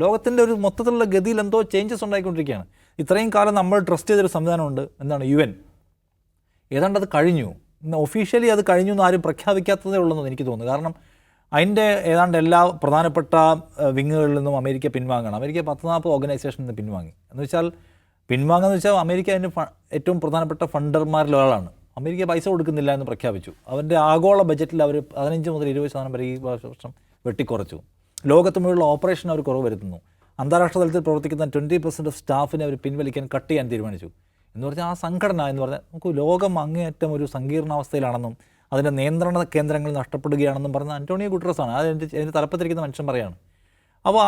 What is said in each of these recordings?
ലോകത്തിൻ്റെ ഒരു മൊത്തത്തിലുള്ള ഗതിയിൽ എന്തോ ചേഞ്ചസ് ഉണ്ടായിക്കൊണ്ടിരിക്കുകയാണ്. ഇത്രയും കാലം നമ്മൾ ട്രസ്റ്റ് ചെയ്തൊരു സംവിധാനമുണ്ട്, എന്താണ് UN. ഏതാണ്ട് അത് കഴിഞ്ഞു. ഒഫീഷ്യലി അത് കഴിഞ്ഞു എന്ന് ആരും പ്രഖ്യാപിക്കാത്തതേ ഉള്ളെന്ന് എനിക്ക് തോന്നുന്നു. കാരണം അതിൻ്റെ ഏതാണ്ട് എല്ലാ പ്രധാനപ്പെട്ട വിങ്ങുകളിൽ നിന്നും അമേരിക്ക പിൻവാങ്ങണം. അമേരിക്ക 10-40 ഓർഗനൈസേഷനിൽ നിന്ന് പിൻവാങ്ങി. എന്ന് വെച്ചാൽ പിൻവാങ്ങുന്നത് വെച്ചാൽ അമേരിക്ക അതിൻ്റെ ഏറ്റവും പ്രധാനപ്പെട്ട ഫണ്ടർമാരിൽ ഒരാളാണ്. അമേരിക്ക പൈസ കൊടുക്കുന്നില്ല എന്ന് പ്രഖ്യാപിച്ചു. അവരുടെ ആഗോള ബജറ്റിൽ അവർ 15 മുതൽ 20% വരെ ഈ വർഷം വെട്ടിക്കുറച്ചു. ലോകത്ത് മുഴുവനുള്ള ഓപ്പറേഷൻ അവർ കുറവ് വരുത്തുന്നു. അന്താരാഷ്ട്ര തലത്തിൽ പ്രവർത്തിക്കുന്ന 20% ഓഫ് സ്റ്റാഫിനെ അവർ പിൻവലിക്കാൻ, കട്ട് ചെയ്യാൻ തീരുമാനിച്ചു. എന്ന് പറഞ്ഞാൽ ആ സംഘടന എന്ന് പറഞ്ഞാൽ നമുക്ക് ലോകം അങ്ങേയറ്റം ഒരു സങ്കീർണാവസ്ഥയിലാണെന്നും അതിൻ്റെ നിയന്ത്രണ കേന്ദ്രങ്ങൾ നഷ്ടപ്പെടുകയാണെന്നും പറഞ്ഞ അന്റോണിയോ ഗുട്ടറസാണ്. അതിൻ്റെ തലപ്പത്തിരിക്കുന്ന മനുഷ്യൻ പറയാണ്. അപ്പോൾ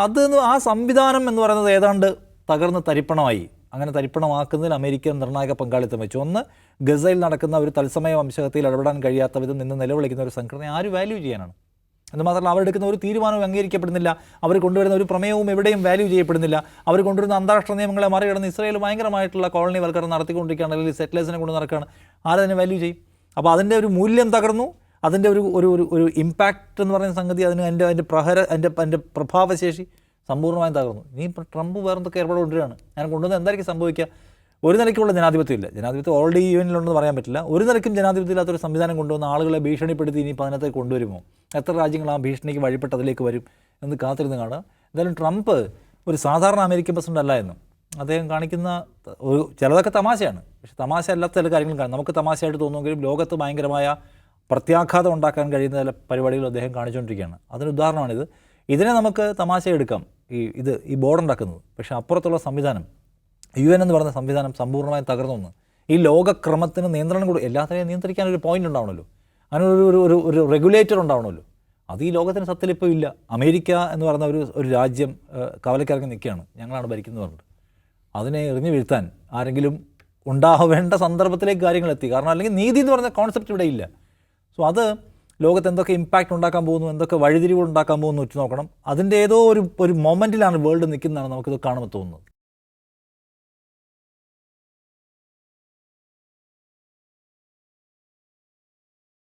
ആ സംവിധാനം എന്ന് പറയുന്നത് ഏതാണ്ട് തകർന്ന് തരിപ്പണമായി. അങ്ങനെ തരിപ്പണമാക്കുന്നതിൽ അമേരിക്ക നിർണായക പങ്കാളിത്തം വെച്ചു. ഒന്ന്, ഗസയിൽ നടക്കുന്ന ഒരു തത്സമയ വംശഹത്യയിൽ ഇടപെടാൻ കഴിയാത്ത വിധം നിന്ന് നിലവിളിക്കുന്ന ഒരു സംഘടനയെ ആര് വാല്യൂ ചെയ്യാനാണ്? എന്ന് മാത്രമല്ല, അവരെടുക്കുന്ന ഒരു തീരുമാനവും അംഗീകരിക്കപ്പെടുന്നില്ല. അവർ കൊണ്ടുവരുന്ന ഒരു പ്രമേയവും എവിടെയും വാല്യൂ ചെയ്യപ്പെടുന്നില്ല. അവർ കൊണ്ടുവരുന്ന അന്താരാഷ്ട്ര നിയമങ്ങളെ മറികടന്ന് ഇസ്രായേൽ ഭയങ്കരമായിട്ടുള്ള കോളനി വൽക്കരണം നടത്തിക്കൊണ്ടിരിക്കുകയാണ്, അല്ലെങ്കിൽ സെറ്റിലേഴ്സിനെ കൊണ്ട് നടക്കുകയാണ്. ആരതിനെ വാല്യൂ ചെയ്യും? അപ്പോൾ അതിൻ്റെ ഒരു മൂല്യം തകർന്നു. അതിൻ്റെ ഒരു ഇമ്പാക്റ്റ് എന്ന് പറയുന്ന സംഗതി, അതിൻ്റെ പ്രഭാവശേഷി സമ്പൂർണ്ണമായും തകർന്നു. ഇനി ഇപ്പോൾ ട്രംപ് വേറെന്തൊക്കെ ഏർപ്പാട് കൊണ്ടുവരികയാണ്. ഞാൻ കൊണ്ടുവന്ന് എന്തായിരിക്കും സംഭവിക്കുക? ഒരു നിലയ്ക്കുള്ള ജനാധിപത്യമില്ല. ജനാധിപത്യം ഓൾറെഡി യുഎനിലുണ്ടെന്ന് പറയാൻ പറ്റില്ല. ഒരു നിലയ്ക്കും ജനാധിപത്യമില്ലാത്തൊരു സംവിധാനം കൊണ്ടുവന്ന് ആളുകളെ ഭീഷണിപ്പെടുത്തി ഇനി 18 കൊണ്ടുവരുമോ? എത്ര രാജ്യങ്ങൾ ആ ഭീഷണിക്ക് വഴിപ്പെട്ട് അതിലേക്ക് വരും എന്ന് കാത്തിരുന്ന് കാണുക. എന്തായാലും ട്രംപ് ഒരു സാധാരണ അമേരിക്കൻ പ്രസിഡന്റ് അല്ല എന്നും അദ്ദേഹം കാണിക്കുന്ന ചിലതൊക്കെ തമാശയാണ്. പക്ഷെ തമാശ അല്ലാത്ത ചില കാര്യങ്ങളും കാണും. നമുക്ക് തമാശയായിട്ട് തോന്നുമെങ്കിലും ലോകത്ത് ഭയങ്കരമായ പ്രത്യാഘാതം ഉണ്ടാക്കാൻ കഴിയുന്ന ചില പരിപാടികൾ അദ്ദേഹം കാണിച്ചുകൊണ്ടിരിക്കുകയാണ്. അതിന് ഉദാഹരണമാണിത്. ഇതിനെ നമുക്ക് തമാശ എടുക്കാം, ഈ ബോർഡ് ഉണ്ടാക്കുന്നത്. പക്ഷേ അപ്പുറത്തുള്ള സംവിധാനം, UN എന്ന് പറയുന്ന സംവിധാനം സമ്പൂർണ്ണമായും തകർന്നു. ഈ ലോകക്രമത്തിന് നിയന്ത്രണം കൂടി, എല്ലാത്തിനെയും നിയന്ത്രിക്കാനൊരു പോയിന്റ് ഉണ്ടാവണമല്ലോ, അതിനൊരു റെഗുലേറ്റർ ഉണ്ടാവണമല്ലോ. അത് ഈ ലോകത്തിന് സത്യത്തിൽ ഇപ്പോൾ ഇല്ല. അമേരിക്ക എന്ന് പറയുന്ന ഒരു രാജ്യം കവലക്കിറങ്ങി നിൽക്കുകയാണ്, ഞങ്ങളാണ് ഭരിക്കുന്നത് പറഞ്ഞിട്ട്. അതിനെ എറിഞ്ഞു വീഴ്ത്താൻ ആരെങ്കിലും ഉണ്ടാവേണ്ട സന്ദർഭത്തിലേക്ക് കാര്യങ്ങൾ എത്തി. കാരണം അല്ലെങ്കിൽ നീതി എന്ന് പറയുന്ന കോൺസെപ്റ്റ് ഇവിടെ ഇല്ല. സോ അത് ലോകത്ത് എന്തൊക്കെ ഇമ്പാക്റ്റ് ഉണ്ടാക്കാൻ പോകുന്നു, എന്തൊക്കെ വഴിതിരിവുകൾ ഉണ്ടാക്കാൻ പോകുന്നു വെച്ച് നോക്കണം. അതിൻ്റെ ഏതോ ഒരു മൊമെൻറ്റിലാണ് വേൾഡ് നിൽക്കുന്നതാണ് നമുക്കിത് കാണുമ്പോൾ തോന്നുന്നത്.